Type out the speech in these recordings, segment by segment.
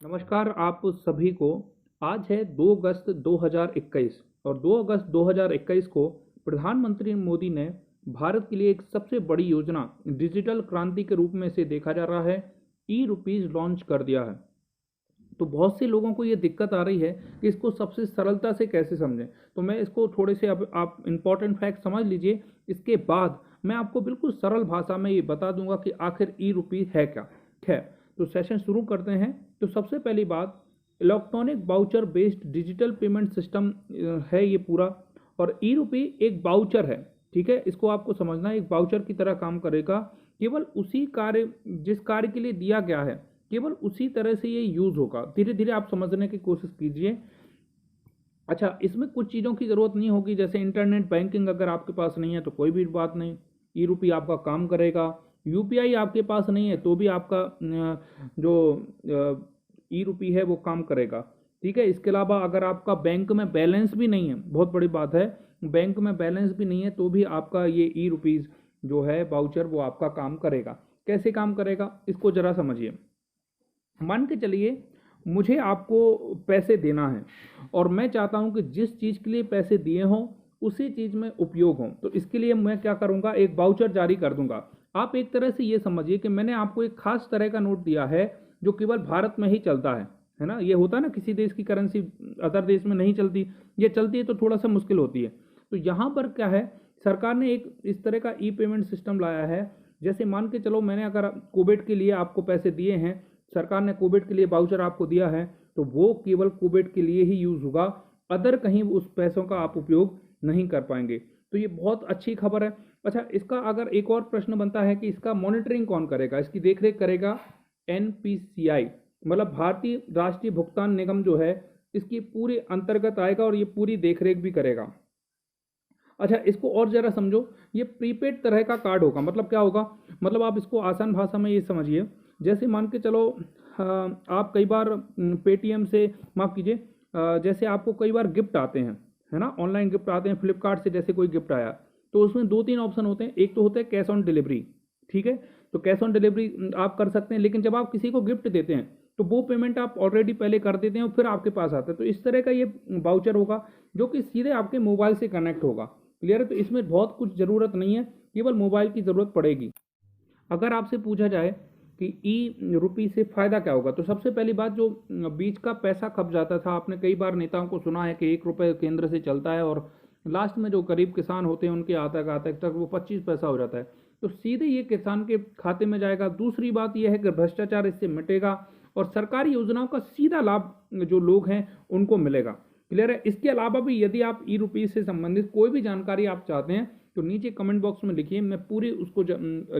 नमस्कार आप सभी को। आज है 2 अगस्त 2021 और 2 अगस्त 2021 को प्रधानमंत्री मोदी ने भारत के लिए एक सबसे बड़ी योजना डिजिटल क्रांति के रूप में इसे देखा जा रहा है ई रुपीज़ लॉन्च कर दिया है। तो बहुत से लोगों को ये दिक्कत आ रही है कि इसको सबसे सरलता से कैसे समझें। तो मैं इसको थोड़े से अब आप इम्पॉर्टेंट फैक्ट समझ लीजिए। इसके बाद मैं आपको बिल्कुल सरल भाषा में ये बता दूंगा कि आखिर ई रुपीज़ है क्या। खैर, तो सेशन शुरू करते हैं। तो सबसे पहली बात, electronic voucher based digital payment system है ये पूरा। और ई रुपी एक बाउचर है, ठीक है। इसको आपको समझना है, एक बाउचर की तरह काम करेगा। केवल उसी कार्य जिस कार्य के लिए दिया गया है, केवल उसी तरह से ये यूज़ होगा। धीरे धीरे आप समझने की कोशिश कीजिए। अच्छा, इसमें कुछ चीज़ों की ज़रूरत नहीं होगी, जैसे इंटरनेट बैंकिंग अगर आपके पास नहीं है तो कोई भी बात नहीं, ई रुपी आपका काम करेगा। यूपीआई आपके पास नहीं है तो भी आपका जो ई रुपी है वो काम करेगा, ठीक है। इसके अलावा अगर आपका बैंक में बैलेंस भी नहीं है, बहुत बड़ी बात है, बैंक में बैलेंस भी नहीं है तो भी आपका ये ई रुपीज़ जो है वाउचर वो आपका काम करेगा। कैसे काम करेगा इसको ज़रा समझिए। मान के चलिए मुझे आपको पैसे देना है और मैं चाहता हूं कि जिस चीज़ के लिए पैसे दिए हों उसी चीज़ में उपयोग हो, तो इसके लिए मैं क्या करूंगा, एक वाउचर जारी कर दूंगा। आप एक तरह से ये समझिए कि मैंने आपको एक खास तरह का नोट दिया है जो केवल भारत में ही चलता है ना। ये होता है ना, किसी देश की करेंसी अदर देश में नहीं चलती, ये चलती है तो थोड़ा सा मुश्किल होती है। तो यहाँ पर क्या है, सरकार ने एक इस तरह का ई पेमेंट सिस्टम लाया है। जैसे मान के चलो मैंने अगर कोविड के लिए आपको पैसे दिए हैं, सरकार ने कोविड के लिए वाउचर आपको दिया है, तो वो केवल कोविड के लिए ही यूज़ होगा, अदर कहीं उस पैसों का आप उपयोग नहीं कर पाएंगे। तो ये बहुत अच्छी खबर है। अच्छा, इसका अगर एक और प्रश्न बनता है कि इसका मॉनिटरिंग कौन करेगा, इसकी देखरेख करेगा एनपीसीआई, मतलब भारतीय राष्ट्रीय भुगतान निगम जो है, इसकी पूरे अंतर्गत आएगा और ये पूरी देखरेख भी करेगा। अच्छा, इसको और ज़रा समझो, ये प्रीपेड तरह का कार्ड होगा। मतलब क्या होगा, मतलब आप इसको आसान भाषा में ये समझिए। जैसे मान के चलो आप कई बार पेटीएम से, माफ़ कीजिए, जैसे आपको कई बार गिफ्ट आते हैं, है ना, ऑनलाइन गिफ्ट आते हैं, फ्लिपकार्ट से जैसे कोई गिफ्ट आया, तो उसमें दो तीन ऑप्शन होते हैं। एक तो होता है कैश ऑन डिलीवरी, ठीक है, तो कैश ऑन डिलीवरी आप कर सकते हैं। लेकिन जब आप किसी को गिफ्ट देते हैं तो वो पेमेंट आप ऑलरेडी पहले कर देते हैं और फिर आपके पास आता है। तो इस तरह का ये वाउचर होगा जो कि सीधे आपके मोबाइल से कनेक्ट होगा। क्लियर है। तो इसमें बहुत कुछ ज़रूरत नहीं है, केवल मोबाइल की ज़रूरत पड़ेगी। अगर आपसे पूछा जाए कि ई रुपी से फ़ायदा क्या होगा, तो सबसे पहली बात, जो बीच का पैसा खप जाता था, आपने कई बार नेताओं को सुना है कि 1 रुपये केंद्र से चलता है और लास्ट में जो गरीब किसान होते हैं उनके आतक आतक तक वो 25 पैसा हो जाता है, तो सीधे ये किसान के खाते में जाएगा। दूसरी बात यह है कि भ्रष्टाचार इससे मिटेगा और सरकारी योजनाओं का सीधा लाभ जो लोग हैं उनको मिलेगा। क्लियर है। इसके अलावा भी यदि आप ई रुपीज़ से संबंधित कोई भी जानकारी आप चाहते हैं तो नीचे कमेंट बॉक्स में लिखिए, मैं पूरी उसको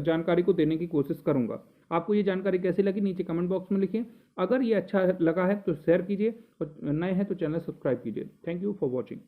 जानकारी को देने की कोशिश करूंगा। आपको ये जानकारी कैसी लगी नीचे कमेंट बॉक्स में लिखिए। अगर ये अच्छा लगा है तो शेयर कीजिए और नए हैं तो चैनल सब्सक्राइब कीजिए। Thank you for watching.